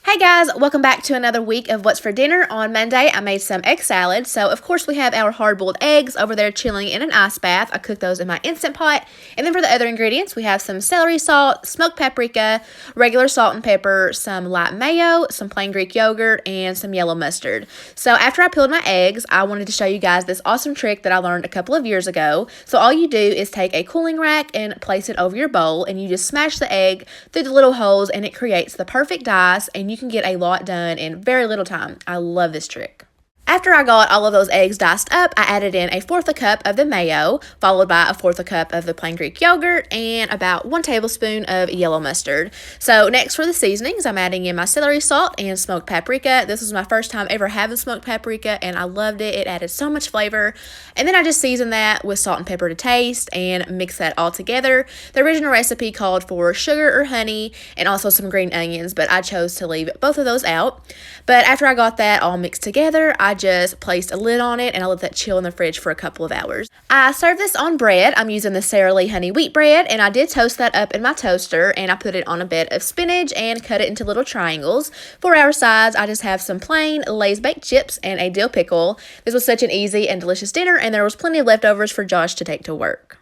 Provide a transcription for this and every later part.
Hey guys, welcome back to another week of What's for Dinner. On Monday, I made some egg salad. So, of course, we have our hard-boiled eggs over there chilling in an ice bath. I cooked those in my Instant Pot. And then for the other ingredients, we have some celery salt, smoked paprika, regular salt and pepper, some light mayo, some plain Greek yogurt, and some yellow mustard. So, after I peeled my eggs, I wanted to show you guys this awesome trick that I learned a couple of years ago. So, all you do is take a cooling rack and place it over your bowl, and you just smash the egg through the little holes, and it creates the perfect dice, and you can get a lot done in very little time. I love this trick. After I got all of those eggs diced up, I added in 1/4 cup of the mayo, followed by 1/4 cup of the plain Greek yogurt, and about 1 tablespoon of yellow mustard. So next for the seasonings, I'm adding in my celery salt and smoked paprika. This was my first time ever having smoked paprika, and I loved it. It added so much flavor. And then I just seasoned that with salt and pepper to taste and mix that all together. The original recipe called for sugar or honey and also some green onions, but I chose to leave both of those out. But after I got that all mixed together, I just placed a lid on it and I let that chill in the fridge for a couple of hours. I served this on bread. I'm using the Sara Lee honey wheat bread, and I did toast that up in my toaster, and I put it on a bed of spinach and cut it into little triangles. For our sides, I just have some plain Lay's baked chips and a dill pickle. This was such an easy and delicious dinner, and there was plenty of leftovers for Josh to take to work.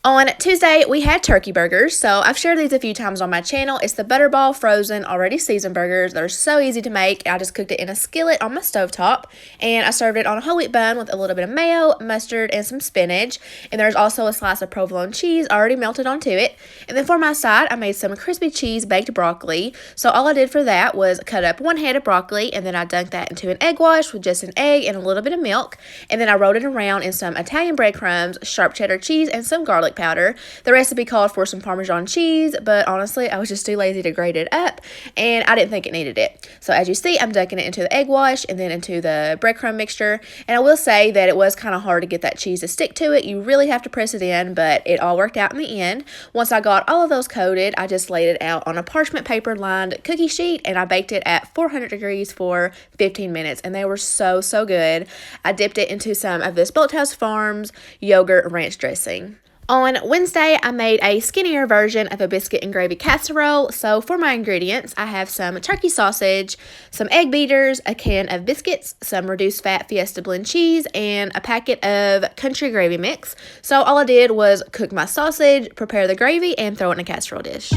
On Tuesday, we had turkey burgers, so I've shared these a few times on my channel. It's the Butterball frozen, already seasoned burgers. They're so easy to make. I just cooked it in a skillet on my stovetop, and I served it on a whole wheat bun with a little bit of mayo, mustard, and some spinach. And there's also a slice of provolone cheese already melted onto it. And then for my side, I made some crispy cheese baked broccoli. So all I did for that was cut up 1 head of broccoli, and then I dunked that into an egg wash with just an egg and a little bit of milk. And then I rolled it around in some Italian breadcrumbs, sharp cheddar cheese, and some garlic powder. The recipe called for some Parmesan cheese, but honestly, I was just too lazy to grate it up, and I didn't think it needed it. So as you see, I'm dunking it into the egg wash and then into the breadcrumb mixture. And I will say that it was kind of hard to get that cheese to stick to it. You really have to press it in, but it all worked out in the end. Once I got all of those coated, I just laid it out on a parchment paper lined cookie sheet, and I baked it at 400 degrees for 15 minutes, and they were so good. I dipped it into some of this Bolthouse Farms yogurt ranch dressing. On Wednesday, I made a skinnier version of a biscuit and gravy casserole. So for my ingredients, I have some turkey sausage, some egg beaters, a can of biscuits, some reduced fat Fiesta blend cheese, and a packet of country gravy mix. So all I did was cook my sausage, prepare the gravy, and throw it in a casserole dish.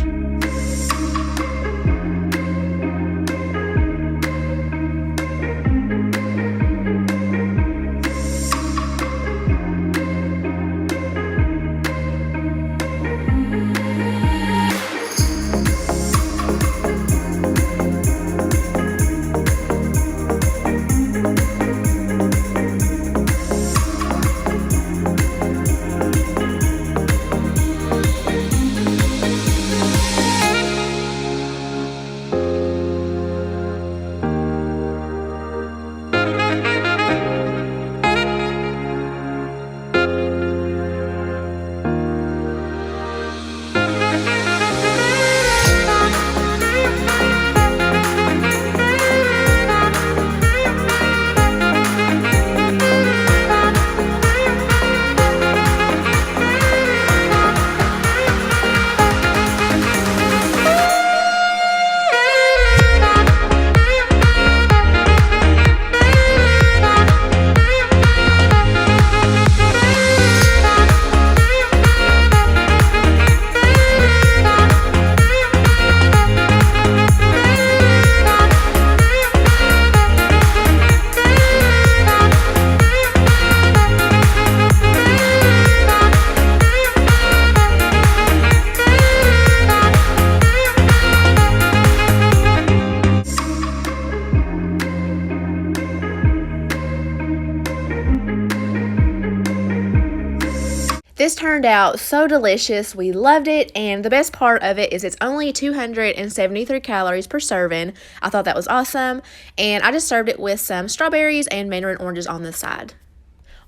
This turned out so delicious. We loved it, and the best part of it is it's only 273 calories per serving. I thought that was awesome, and I just served it with some strawberries and mandarin oranges on the side.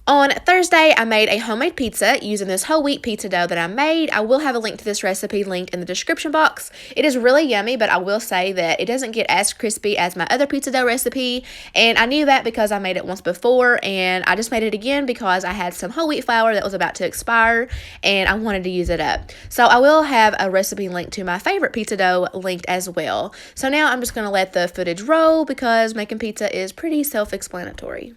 On Thursday, I made a homemade pizza using this whole wheat pizza dough that I made. I will have a link to this recipe linked in the description box. It is really yummy, but I will say that it doesn't get as crispy as my other pizza dough recipe, and I knew that because I made it once before, and I just made it again because I had some whole wheat flour that was about to expire, and I wanted to use it up. So I will have a recipe linked to my favorite pizza dough linked as well. So now I'm just going to let the footage roll because making pizza is pretty self-explanatory.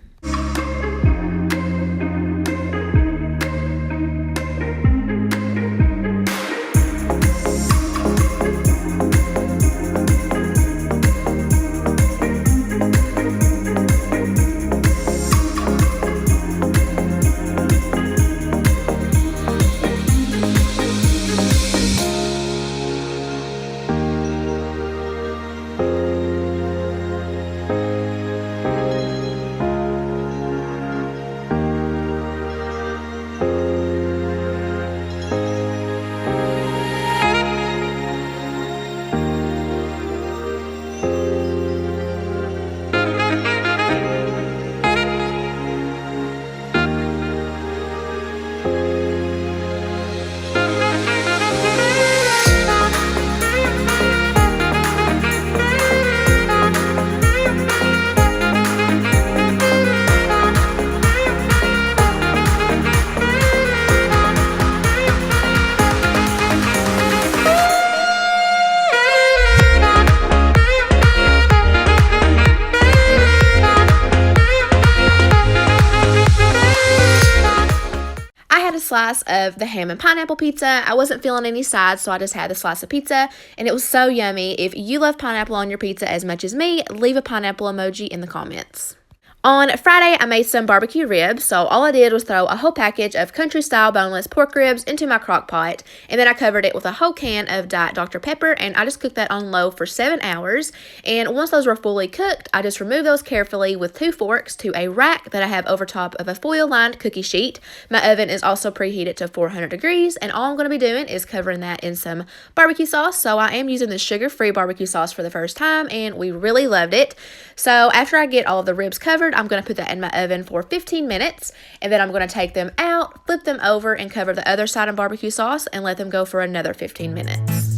Slice of the ham and pineapple pizza. I wasn't feeling any sides, so I just had the slice of pizza, and it was so yummy. If you love pineapple on your pizza as much as me, leave a pineapple emoji in the comments. On Friday, I made some BBQ ribs, so all I did was throw a whole package of country-style boneless pork ribs into my crock pot, and then I covered it with a whole can of Diet Dr. Pepper, and I just cooked that on low for 7 hours, and once those were fully cooked, I just removed those carefully with 2 forks to a rack that I have over top of a foil-lined cookie sheet. My oven is also preheated to 400 degrees, and all I'm going to be doing is covering that in some barbecue sauce, so I am using the sugar-free barbecue sauce for the first time, and we really loved it. So after I get all of the ribs covered, I'm going to put that in my oven for 15 minutes, and then I'm going to take them out, flip them over, and cover the other side in barbecue sauce and let them go for another 15 minutes.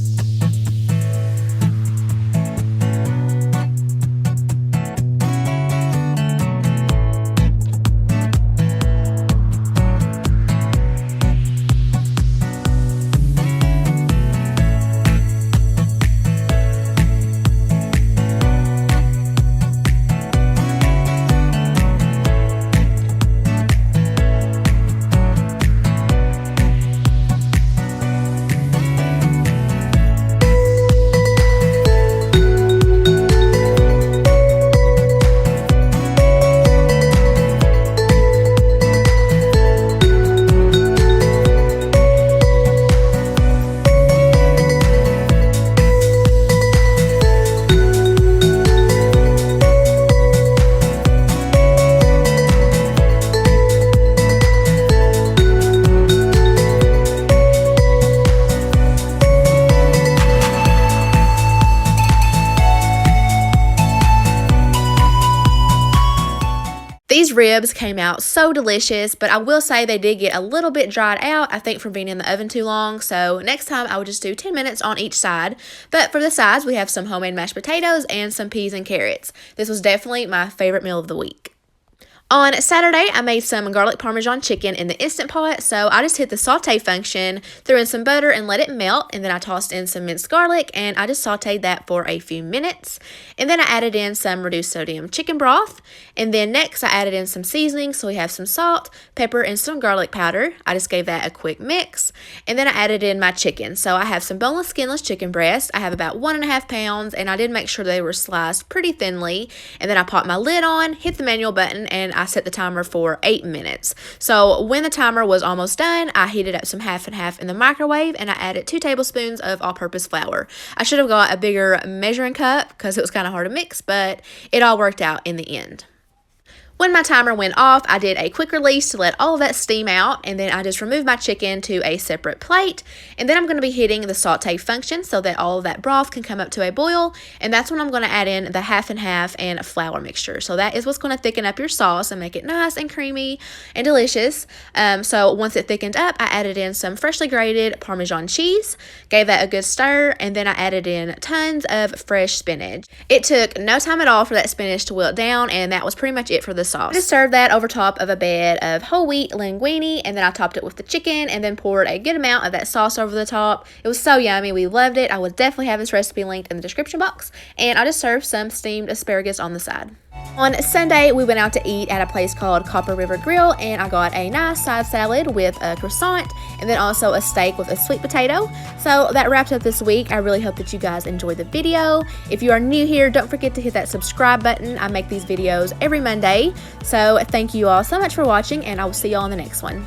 These ribs came out so delicious, but I will say they did get a little bit dried out, I think from being in the oven too long, so next time I would just do 10 minutes on each side. But for the sides, we have some homemade mashed potatoes and some peas and carrots. This was definitely my favorite meal of the week. On Saturday, I made some garlic Parmesan chicken in the Instant Pot, so I just hit the saute function, threw in some butter and let it melt, and then I tossed in some minced garlic, and I just sauteed that for a few minutes. And then I added in some reduced sodium chicken broth, and then next I added in some seasoning, so we have some salt, pepper, and some garlic powder. I just gave that a quick mix, and then I added in my chicken. So I have some boneless, skinless chicken breast. I have about 1.5 pounds, and I did make sure they were sliced pretty thinly, and then I popped my lid on, hit the manual button, and I set the timer for 8 minutes. So when the timer was almost done, I heated up some half and half in the microwave, and I added 2 tablespoons of all-purpose flour. I should have got a bigger measuring cup because it was kind of hard to mix, but it all worked out in the end. When my timer went off, I did a quick release to let all of that steam out, and then I just removed my chicken to a separate plate. And then I'm going to be hitting the saute function so that all of that broth can come up to a boil, and that's when I'm going to add in the half and half and flour mixture. So that is what's going to thicken up your sauce and make it nice and creamy and delicious. So once it thickened up, I added in some freshly grated Parmesan cheese, gave that a good stir, and then I added in tons of fresh spinach. It took no time at all for that spinach to wilt down, and that was pretty much it for the sauce. I just served that over top of a bed of whole wheat linguine, and then I topped it with the chicken and then poured a good amount of that sauce over the top. It was so yummy. We loved it. I will definitely have this recipe linked in the description box. And I just served some steamed asparagus on the side. On Sunday, we went out to eat at a place called Copper River Grill, and I got a nice side salad with a croissant and then also a steak with a sweet potato. So that wraps up this week. I really hope that you guys enjoyed the video. If you are new here, don't forget to hit that subscribe button. I make these videos every Monday. So thank you all so much for watching, and I will see you all in the next one.